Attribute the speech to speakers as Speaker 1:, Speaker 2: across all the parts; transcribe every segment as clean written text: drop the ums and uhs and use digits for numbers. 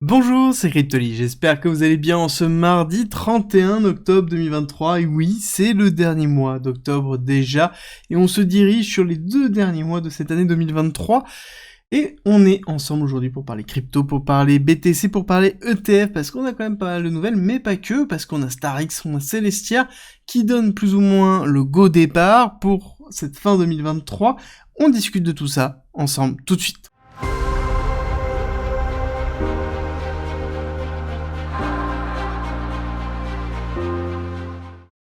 Speaker 1: Bonjour, c'est Cryptoly, j'espère que vous allez bien en ce mardi 31 octobre 2023, et oui, c'est le dernier mois d'octobre déjà, et on se dirige sur les 2 derniers mois de cette année 2023, et on est ensemble aujourd'hui pour parler crypto, pour parler BTC, pour parler ETF, parce qu'on a quand même pas mal de nouvelles, mais pas que, parce qu'on a StarX, on a Celestia, qui donnent plus ou moins le go départ pour cette fin 2023, on discute de tout ça ensemble tout de suite.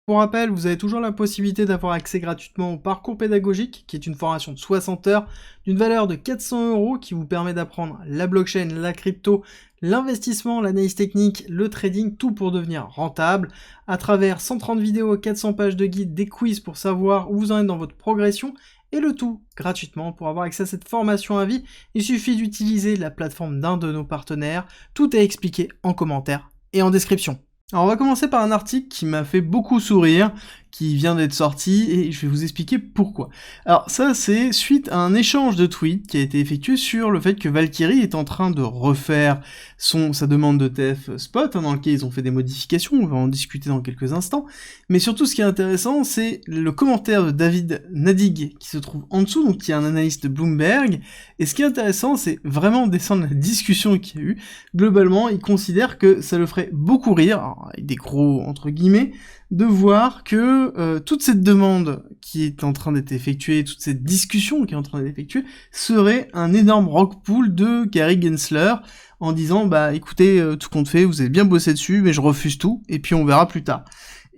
Speaker 1: Pour rappel, vous avez toujours la possibilité d'avoir accès gratuitement au parcours pédagogique, qui est une formation de 60 heures d'une valeur de 400 € qui vous permet d'apprendre la blockchain, la crypto, l'investissement, l'analyse technique, le trading, tout pour devenir rentable, à travers 130 vidéos, 400 pages de guide, des quiz pour savoir où vous en êtes dans votre progression, et le tout gratuitement. Pour avoir accès à cette formation à vie, il suffit d'utiliser la plateforme d'un de nos partenaires, tout est expliqué en commentaire et en description. Alors on va commencer par un article qui m'a fait beaucoup sourire, qui vient d'être sorti, et je vais vous expliquer pourquoi. Alors ça, c'est suite à un échange de tweets qui a été effectué sur le fait que Valkyrie est en train de refaire sa demande d'ETF spot, dans lequel ils ont fait des modifications, on va en discuter dans quelques instants, mais surtout ce qui est intéressant, c'est le commentaire de David Nadig qui se trouve en dessous, donc qui est un analyste de Bloomberg, et ce qui est intéressant, c'est vraiment descendre la discussion qu'il y a eu. Globalement, il considère que ça le ferait beaucoup rire, alors, avec des gros entre guillemets, de voir que toute cette demande qui est en train d'être effectuée, toute cette discussion qui est en train d'être effectuée, serait un énorme rock pull de Gary Gensler, en disant bah écoutez, tout compte fait, vous avez bien bossé dessus, mais je refuse tout, et puis on verra plus tard.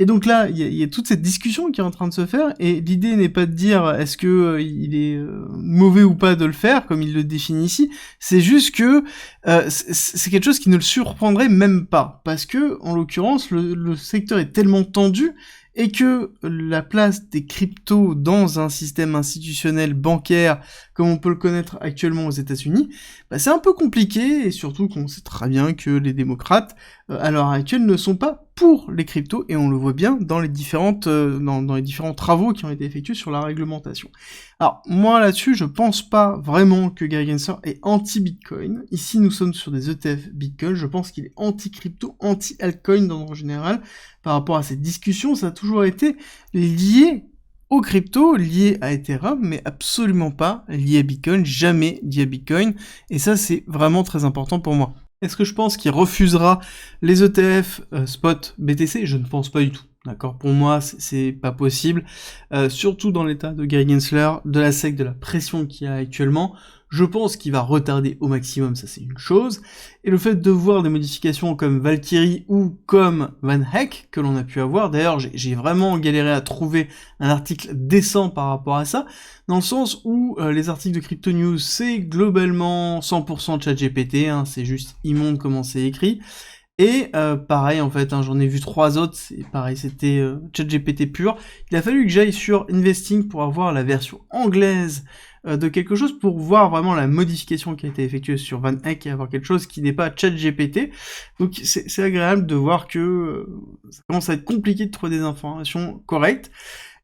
Speaker 1: Et donc là, il y a toute cette discussion qui est en train de se faire, et l'idée n'est pas de dire est-ce que il est mauvais ou pas de le faire, comme il le définit ici, c'est juste que c'est quelque chose qui ne le surprendrait même pas, parce que, en l'occurrence, le secteur est tellement tendu, et que la place des cryptos dans un système institutionnel bancaire, comme on peut le connaître actuellement aux États-Unis, bah c'est un peu compliqué, et surtout qu'on sait très bien que les démocrates, à l'heure actuelle, ne sont pas pour les cryptos, et on le voit bien dans les différentes, dans les différents travaux qui ont été effectués sur la réglementation. Alors, moi là-dessus, je pense pas vraiment que Gary Gensler est anti-Bitcoin. Ici, nous sommes sur des ETF Bitcoin, je pense qu'il est anti-crypto, anti-altcoin en général. Par rapport à cette discussion, ça a toujours été lié aux cryptos, lié à Ethereum, mais absolument pas lié à Bitcoin, jamais lié à Bitcoin, et ça c'est vraiment très important pour moi. Est-ce que je pense qu'il refusera les ETF spot BTC? Je ne pense pas du tout. D'accord, pour moi, c'est pas possible, surtout dans l'état de Gary Gensler, de la SEC, de la pression qu'il y a actuellement. Je pense qu'il va retarder au maximum, ça c'est une chose, et le fait de voir des modifications comme Valkyrie ou comme Van Eck, que l'on a pu avoir, d'ailleurs j'ai vraiment galéré à trouver un article décent par rapport à ça, dans le sens où les articles de Crypto News, c'est globalement 100% ChatGPT, c'est juste immonde comment c'est écrit, et pareil en fait, j'en ai vu 3 autres, c'est pareil, c'était ChatGPT pur. Il a fallu que j'aille sur Investing pour avoir la version anglaise de quelque chose, pour voir vraiment la modification qui a été effectuée sur Van Eck et avoir quelque chose qui n'est pas ChatGPT. Donc c'est agréable de voir que ça commence à être compliqué de trouver des informations correctes.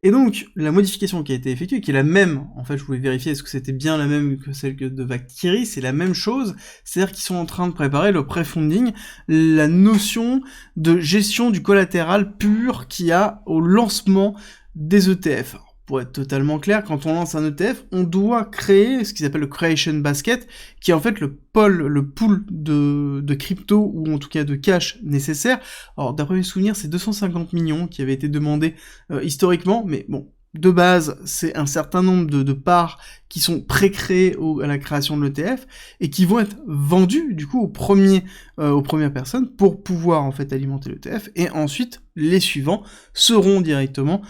Speaker 1: Et donc, la modification qui a été effectuée, qui est la même, en fait, je voulais vérifier est-ce que c'était bien la même que celle de Valkyrie, c'est la même chose, c'est-à-dire qu'ils sont en train de préparer le pre-funding, la notion de gestion du collatéral pur qu'il y a au lancement des ETF. Alors, pour être totalement clair, quand on lance un ETF, on doit créer ce qu'ils appellent le Creation Basket, qui est en fait le pool de crypto, ou en tout cas de cash nécessaire. Alors d'après mes souvenirs, c'est 250 millions qui avaient été demandés historiquement, mais bon, de base, c'est un certain nombre de parts qui sont pré-créées à la création de l'ETF, et qui vont être vendues, du coup, aux premières personnes, pour pouvoir, en fait, alimenter l'ETF, et ensuite, les suivants seront directement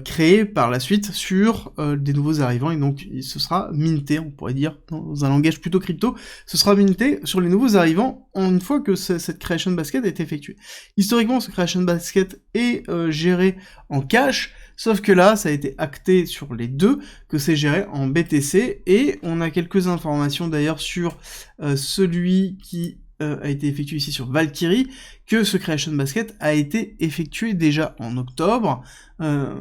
Speaker 1: créés par la suite sur des nouveaux arrivants, et donc, ce sera minté, on pourrait dire, dans un langage plutôt crypto, ce sera minté sur les nouveaux arrivants, une fois que cette Creation Basket est effectuée. Historiquement, ce Creation Basket est géré en cash, sauf que là, ça a été acté sur les deux, que c'est géré en BTC, et on a quelques informations d'ailleurs sur celui qui a été effectué ici sur Valkyrie, que ce Creation Basket a été effectué déjà en octobre,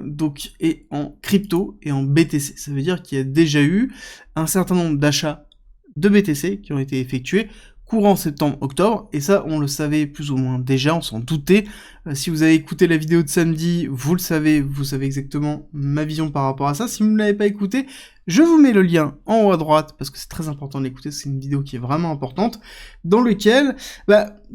Speaker 1: donc, et en crypto et en BTC. Ça veut dire qu'il y a déjà eu un certain nombre d'achats de BTC qui ont été effectués, courant septembre-octobre, et ça on le savait plus ou moins déjà, on s'en doutait. Si vous avez écouté la vidéo de samedi, vous le savez, vous savez exactement ma vision par rapport à ça. Si vous ne l'avez pas écouté, je vous mets le lien en haut à droite, parce que c'est très important de l'écouter, c'est une vidéo qui est vraiment importante, dans lequel,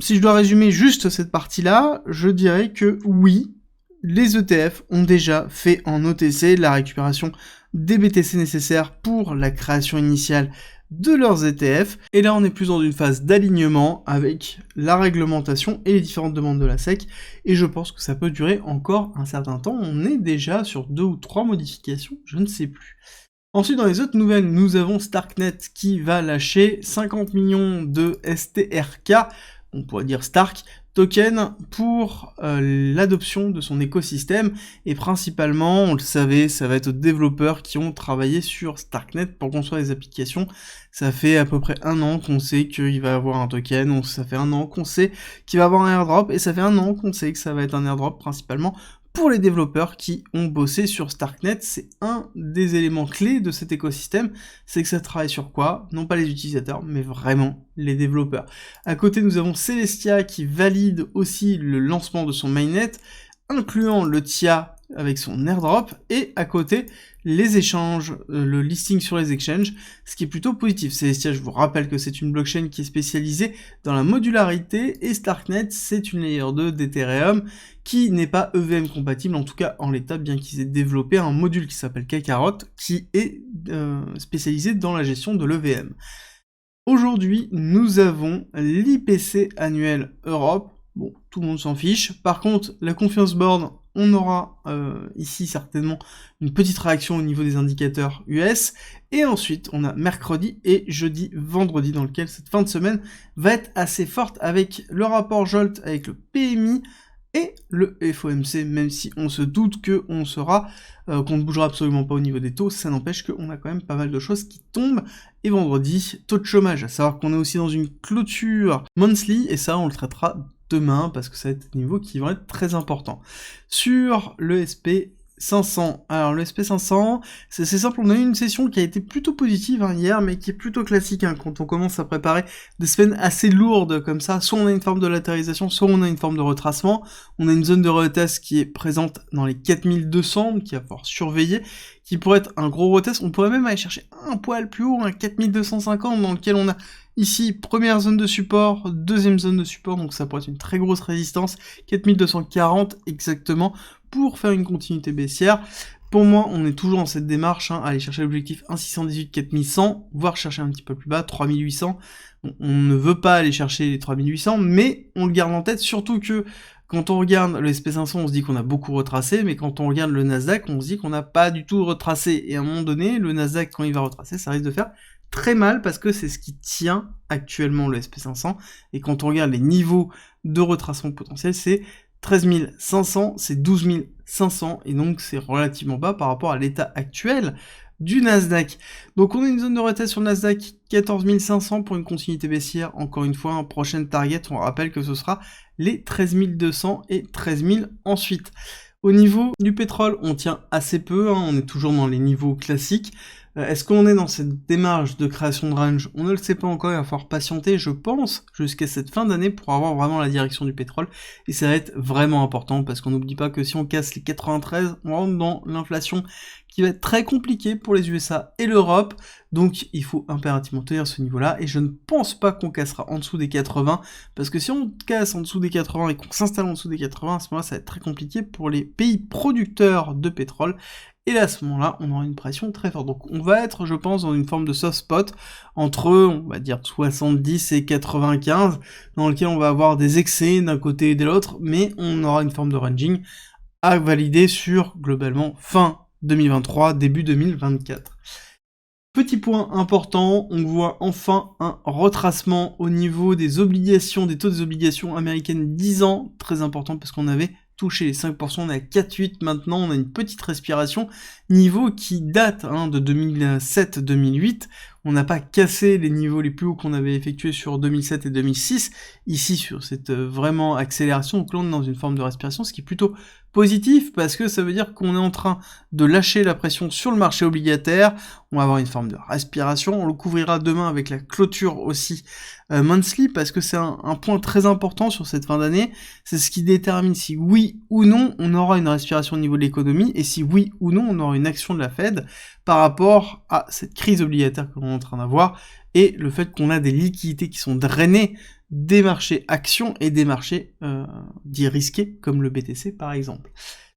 Speaker 1: si je dois résumer juste cette partie-là, je dirais que oui, les ETF ont déjà fait en OTC la récupération des BTC nécessaires pour la création initiale de leurs ETF, et là on est plus dans une phase d'alignement avec la réglementation et les différentes demandes de la SEC, et je pense que ça peut durer encore un certain temps. On est déjà sur 2 ou 3 modifications, je ne sais plus. Ensuite, dans les autres nouvelles, nous avons Starknet qui va lâcher 50 millions de STRK, on pourrait dire Stark, token pour l'adoption de son écosystème, et principalement, on le savait, ça va être aux développeurs qui ont travaillé sur Starknet pour construire des applications. Ça fait à peu près 1 an qu'on sait qu'il va avoir un token, ça fait 1 an qu'on sait qu'il va avoir un airdrop, et ça fait 1 an qu'on sait que ça va être un airdrop principalement pour les développeurs qui ont bossé sur Starknet. C'est un des éléments clés de cet écosystème, c'est que ça travaille sur quoi? Non pas les utilisateurs, mais vraiment les développeurs. À côté, nous avons Celestia qui valide aussi le lancement de son mainnet, incluant le TIA avec son airdrop, et à côté, les échanges, le listing sur les exchanges, ce qui est plutôt positif. Celestia, je vous rappelle que c'est une blockchain qui est spécialisée dans la modularité, et Starknet, c'est une layer 2 d'Ethereum qui n'est pas EVM compatible, en tout cas en l'état, bien qu'ils aient développé un module qui s'appelle Kakarot, qui est spécialisé dans la gestion de l'EVM. Aujourd'hui, nous avons l'IPC annuel Europe. Bon, tout le monde s'en fiche. Par contre, la Confiance Board, on aura ici certainement une petite réaction au niveau des indicateurs US. Et ensuite, on a mercredi et jeudi, vendredi, dans lequel cette fin de semaine va être assez forte avec le rapport Jolt, avec le PMI et le FOMC, même si on se doute qu'on ne bougera absolument pas au niveau des taux, ça n'empêche qu'on a quand même pas mal de choses qui tombent. Et vendredi, taux de chômage, à savoir qu'on est aussi dans une clôture monthly, et ça on le traitera demain, parce que ça va être des niveaux qui vont être très importants. Sur le SP500, alors le SP500, c'est simple, on a eu une session qui a été plutôt positive hier, mais qui est plutôt classique quand on commence à préparer des semaines assez lourdes comme ça. Soit on a une forme de latérisation, soit on a une forme de retracement. On a une zone de retest qui est présente dans les 4200, qui va falloir surveiller, qui pourrait être un gros retest. On pourrait même aller chercher un poil plus haut, un 4250, dans lequel on a ici première zone de support, deuxième zone de support, donc ça pourrait être une très grosse résistance, 4240 exactement, pour faire une continuité baissière. Pour moi, on est toujours dans cette démarche, aller chercher l'objectif 1,618, 4100, voire chercher un petit peu plus bas, 3800. Bon, on ne veut pas aller chercher les 3800, mais on le garde en tête, surtout que quand on regarde le SP500, on se dit qu'on a beaucoup retracé, mais quand on regarde le Nasdaq, on se dit qu'on n'a pas du tout retracé. Et à un moment donné, le Nasdaq, quand il va retracer, ça risque de faire très mal, parce que c'est ce qui tient actuellement le SP500, et quand on regarde les niveaux de retracement potentiel, c'est 13 500, c'est 12 500, et donc c'est relativement bas par rapport à l'état actuel du Nasdaq. Donc on a une zone de retest sur le Nasdaq, 14 500 pour une continuité baissière. Encore une fois, un prochain target, on rappelle que ce sera les 13 200 et 13 000 ensuite. Au niveau du pétrole, on tient assez peu, on est toujours dans les niveaux classiques. Est-ce qu'on est dans cette démarche de création de range? On ne le sait pas encore, il va falloir patienter, je pense, jusqu'à cette fin d'année pour avoir vraiment la direction du pétrole, et ça va être vraiment important, parce qu'on n'oublie pas que si on casse les 93, on rentre dans l'inflation qui va être très compliquée pour les USA et l'Europe, donc il faut impérativement tenir ce niveau-là, et je ne pense pas qu'on cassera en dessous des 80, parce que si on casse en dessous des 80 et qu'on s'installe en dessous des 80, à ce moment-là, ça va être très compliqué pour les pays producteurs de pétrole. Et là, à ce moment-là, on aura une pression très forte. Donc on va être, je pense, dans une forme de soft spot entre, on va dire, 70 et 95, dans lequel on va avoir des excès d'un côté et de l'autre, mais on aura une forme de ranging à valider sur, globalement, fin 2023, début 2024. Petit point important, on voit enfin un retracement au niveau des obligations, des taux des obligations américaines 10 ans, très important parce qu'on avait touché les 5%, on est à 4,8 maintenant, on a une petite respiration, niveau qui date de 2007-2008, on n'a pas cassé les niveaux les plus hauts qu'on avait effectués sur 2007 et 2006, ici sur cette vraiment accélération, donc là on est dans une forme de respiration, ce qui est plutôt Positif parce que ça veut dire qu'on est en train de lâcher la pression sur le marché obligataire, on va avoir une forme de respiration, on le couvrira demain avec la clôture aussi monthly, parce que c'est un point très important sur cette fin d'année, c'est ce qui détermine si oui ou non on aura une respiration au niveau de l'économie, et si oui ou non on aura une action de la Fed par rapport à cette crise obligataire que l'on est en train d'avoir, et le fait qu'on a des liquidités qui sont drainées des marchés actions et des marchés dits risqués, comme le BTC par exemple.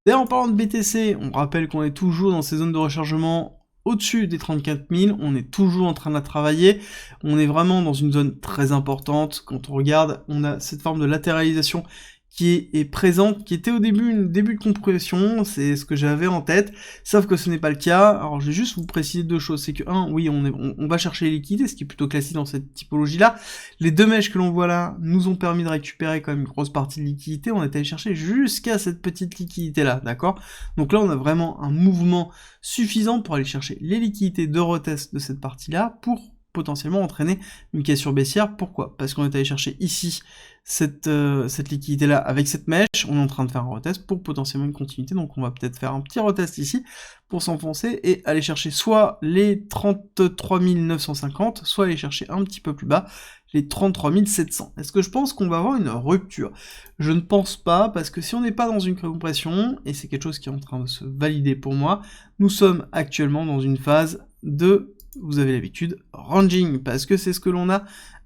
Speaker 1: D'ailleurs, en parlant de BTC, on rappelle qu'on est toujours dans ces zones de rechargement au-dessus des 34 000, on est toujours en train de la travailler, on est vraiment dans une zone très importante. Quand on regarde, on a cette forme de latéralisation qui est présente, qui était au début une début de compression, c'est ce que j'avais en tête, sauf que ce n'est pas le cas. Alors je vais juste vous préciser deux choses, c'est que oui, on va chercher les liquidités, ce qui est plutôt classique dans cette typologie-là. Les deux mèches que l'on voit là nous ont permis de récupérer quand même une grosse partie de liquidité, on est allé chercher jusqu'à cette petite liquidité-là, d'accord? Donc là on a vraiment un mouvement suffisant pour aller chercher les liquidités de retest de cette partie-là, pour potentiellement entraîner une cassure baissière. Pourquoi? Parce qu'on est allé chercher ici cette liquidité-là avec cette mèche, on est en train de faire un retest pour potentiellement une continuité, donc on va peut-être faire un petit retest ici pour s'enfoncer et aller chercher soit les 33 950, soit aller chercher un petit peu plus bas les 33 700. Est-ce que je pense qu'on va avoir une rupture? Je ne pense pas, parce que si on n'est pas dans une compression, et c'est quelque chose qui est en train de se valider pour moi, nous sommes actuellement dans une phase de, vous avez l'habitude, ranging, parce que c'est ce que l'on a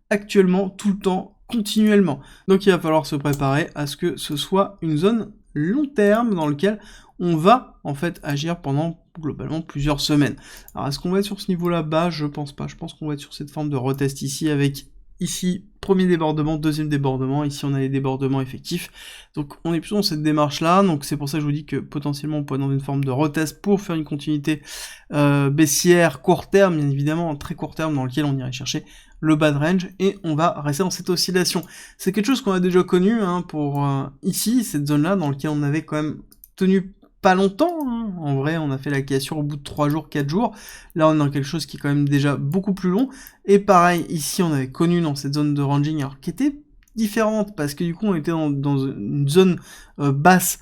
Speaker 1: actuellement tout le temps, continuellement. Donc il va falloir se préparer à ce que ce soit une zone long terme dans lequel on va en fait agir pendant globalement plusieurs semaines. Alors est-ce qu'on va être sur ce niveau-là bas? Je pense pas, je pense qu'on va être sur cette forme de retest ici avec ici, premier débordement, deuxième débordement, ici on a les débordements effectifs, donc on est plutôt dans cette démarche-là, donc c'est pour ça que je vous dis que potentiellement on peut être dans une forme de retest pour faire une continuité baissière, court terme, bien évidemment, très court terme, dans lequel on irait chercher le bas de range, et on va rester dans cette oscillation. C'est quelque chose qu'on a déjà connu, pour ici, cette zone-là, dans laquelle on avait quand même tenu pas longtemps, en vrai on a fait la cassure au bout de 3 jours, 4 jours, là on est dans quelque chose qui est quand même déjà beaucoup plus long, et pareil, ici on avait connu dans cette zone de ranging, alors qui était différente, parce que du coup on était dans une zone basse,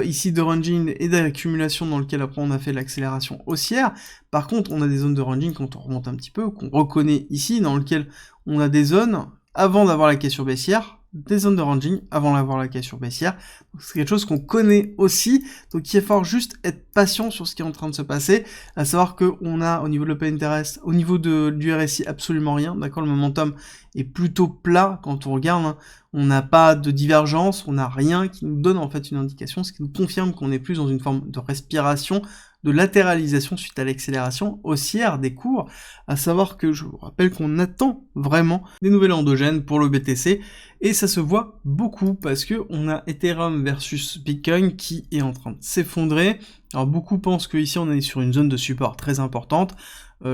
Speaker 1: ici de ranging et d'accumulation, dans lequel après on a fait l'accélération haussière. Par contre on a des zones de ranging, quand on remonte un petit peu, qu'on reconnaît ici, dans lequel on a des zones, avant d'avoir la cassure baissière, des zones de ranging avant d'avoir la cassure baissière. C'est quelque chose qu'on connaît aussi, donc il va falloir juste être patient sur ce qui est en train de se passer, à savoir que on a au niveau de l'open interest, au niveau du RSI absolument rien, d'accord, le momentum est plutôt plat quand on regarde, on n'a pas de divergence, on n'a rien qui nous donne en fait une indication, ce qui nous confirme qu'on est plus dans une forme de respiration, de latéralisation suite à l'accélération haussière des cours, à savoir que je vous rappelle qu'on attend vraiment des nouvelles endogènes pour le BTC, et ça se voit beaucoup parce que on a Ethereum versus Bitcoin qui est en train de s'effondrer. Alors beaucoup pensent qu'ici on est sur une zone de support très importante.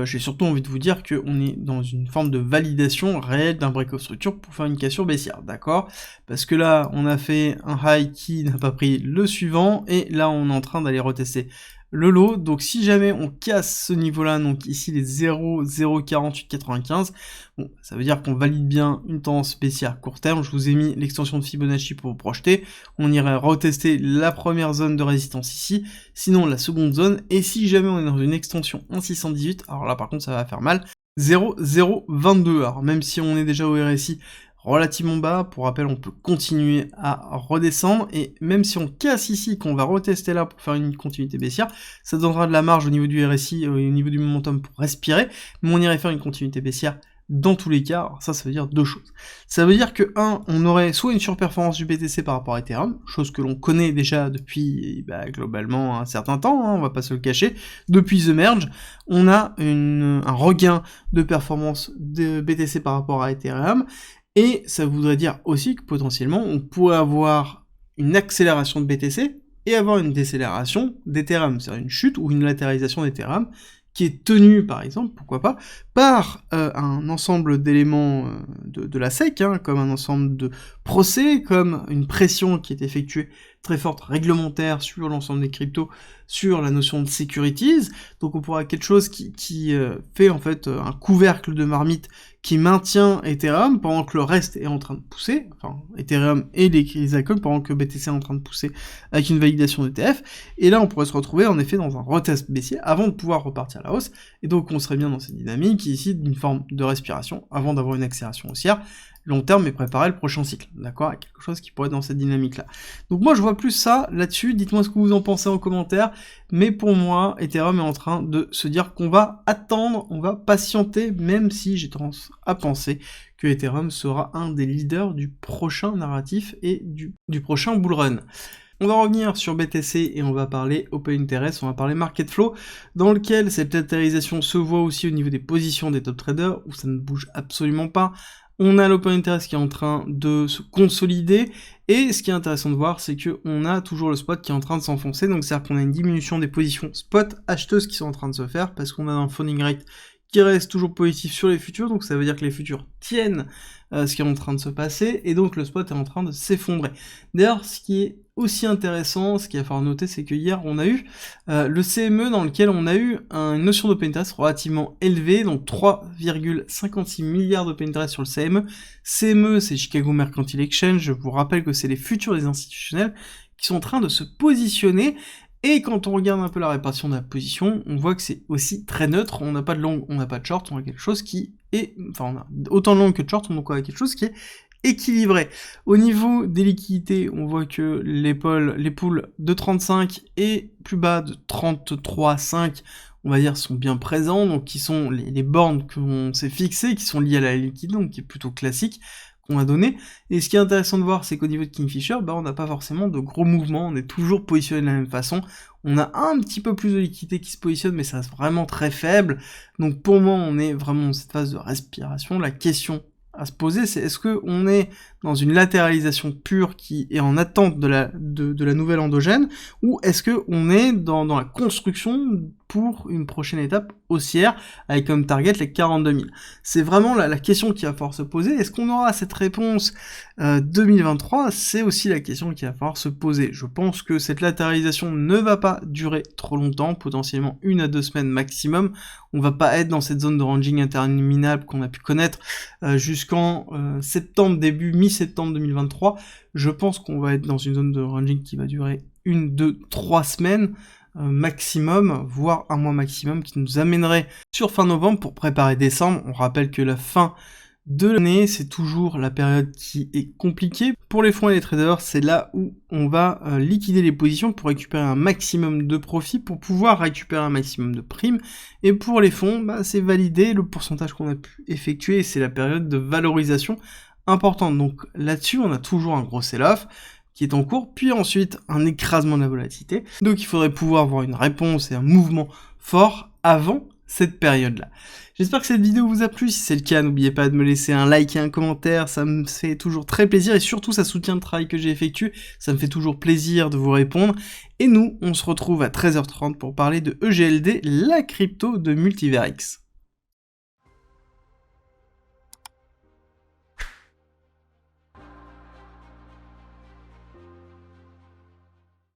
Speaker 1: J'ai surtout envie de vous dire qu'on est dans une forme de validation réelle d'un break of structure pour faire une cassure baissière, d'accord? Parce que là, on a fait un high qui n'a pas pris le suivant, et là on est en train d'aller retester le lot, donc si jamais on casse ce niveau-là, donc ici les 0,04895, bon, ça veut dire qu'on valide bien une tendance baissière court terme. Je vous ai mis l'extension de Fibonacci pour vous projeter, on irait retester la première zone de résistance ici, sinon la seconde zone, et si jamais on est dans une extension 1,618, alors là par contre ça va faire mal, 0,022, alors même si on est déjà au RSI relativement bas, pour rappel on peut continuer à redescendre, et même si on casse ici, qu'on va retester là pour faire une continuité baissière, ça donnera de la marge au niveau du RSI et au niveau du momentum pour respirer, mais on irait faire une continuité baissière dans tous les cas. Alors ça veut dire deux choses. Ça veut dire que on aurait soit une surperformance du BTC par rapport à Ethereum, chose que l'on connaît déjà depuis globalement un certain temps, on va pas se le cacher, depuis The Merge, on a un regain de performance de BTC par rapport à Ethereum, et ça voudrait dire aussi que potentiellement on pourrait avoir une accélération de BTC et avoir une décélération d'Ethereum, c'est-à-dire une chute ou une latéralisation d'Ethereum qui est tenue, par exemple, pourquoi pas, par un ensemble d'éléments de la SEC, comme un ensemble de procès, comme une pression qui est effectuée très forte réglementaire sur l'ensemble des cryptos, sur la notion de securities, donc on pourra quelque chose qui fait en fait un couvercle de marmite qui maintient Ethereum pendant que le reste est en train de pousser, enfin Ethereum et les altcoins pendant que BTC est en train de pousser avec une validation d'ETF, et là on pourrait se retrouver en effet dans un retest baissier avant de pouvoir repartir à la hausse, et donc on serait bien dans cette dynamique ici d'une forme de respiration avant d'avoir une accélération haussière long terme et préparer le prochain cycle, d'accord, à quelque chose qui pourrait être dans cette dynamique-là. Donc moi je vois plus ça là-dessus, dites-moi ce que vous en pensez en commentaire, mais pour moi, Ethereum est en train de se dire qu'on va attendre, on va patienter, même si j'ai tendance à penser que Ethereum sera un des leaders du prochain narratif et du prochain bull run. On va revenir sur BTC et on va parler Open Interest, on va parler Market Flow, dans lequel cette latéralisation se voit aussi au niveau des positions des top traders, où ça ne bouge absolument pas. On a l'Open Interest qui est en train de se consolider, et ce qui est intéressant de voir, c'est qu'on a toujours le spot qui est en train de s'enfoncer, donc c'est-à-dire qu'on a une diminution des positions spot acheteuses qui sont en train de se faire, parce qu'on a un funding rate qui reste toujours positif sur les futurs, donc ça veut dire que les futurs tiennent ce qui est en train de se passer, et donc le spot est en train de s'effondrer. D'ailleurs, ce qui est aussi intéressant, ce qu'il va falloir noter, c'est que hier on a eu le CME dans lequel on a eu une notion d'open interest relativement élevée, donc 3,56 milliards d'open interest sur le CME. CME, c'est Chicago Mercantile Exchange, je vous rappelle que c'est les futurs des institutionnels qui sont en train de se positionner. Et quand on regarde un peu la répartition de la position, on voit que c'est aussi très neutre, on n'a pas de long, on n'a pas de short, on a quelque chose qui est, enfin on a autant de long que de short, donc on a quelque chose qui est équilibré. Au niveau des liquidités, on voit que les pools de 35 et plus bas de 33,5, on va dire, sont bien présents, donc qui sont les bornes qu'on s'est fixées, qui sont liées à la liquidité, donc qui est plutôt classique, qu'on a donné. Et ce qui est intéressant de voir, c'est qu'au niveau de Kingfisher, on n'a pas forcément de gros mouvements, on est toujours positionné de la même façon. On a un petit peu plus de liquidité qui se positionne, mais ça reste vraiment très faible. Donc pour moi, on est vraiment dans cette phase de respiration. La question à se poser, c'est est-ce que on est dans une latéralisation pure qui est en attente de la nouvelle endogène, ou est-ce que on est dans la construction pour une prochaine étape haussière, avec comme target les 42 000. C'est vraiment la question qui va falloir se poser. Est-ce qu'on aura cette réponse 2023? C'est aussi la question qui va falloir se poser. Je pense que cette latéralisation ne va pas durer trop longtemps, potentiellement 1 à 2 semaines maximum. On va pas être dans cette zone de ranging interminable qu'on a pu connaître jusqu'en septembre, mi-septembre 2023. Je pense qu'on va être dans une zone de ranging qui va durer 1, 2, 3 semaines maximum, voire un mois maximum, qui nous amènerait sur fin novembre pour préparer décembre. On rappelle que la fin de l'année, c'est toujours la période qui est compliquée. Pour les fonds et les traders, c'est là où on va liquider les positions pour récupérer un maximum de profit, pour pouvoir récupérer un maximum de primes. Et pour les fonds, c'est valider le pourcentage qu'on a pu effectuer, et c'est la période de valorisation importante. Donc là-dessus, on a toujours un gros sell-off qui est en cours, puis ensuite un écrasement de la volatilité. Donc il faudrait pouvoir avoir une réponse et un mouvement fort avant cette période-là. J'espère que cette vidéo vous a plu. Si c'est le cas, n'oubliez pas de me laisser un like et un commentaire, ça me fait toujours très plaisir, et surtout ça soutient le travail que j'ai effectué, ça me fait toujours plaisir de vous répondre. Et nous, on se retrouve à 13h30 pour parler de EGLD, la crypto de Multiverx.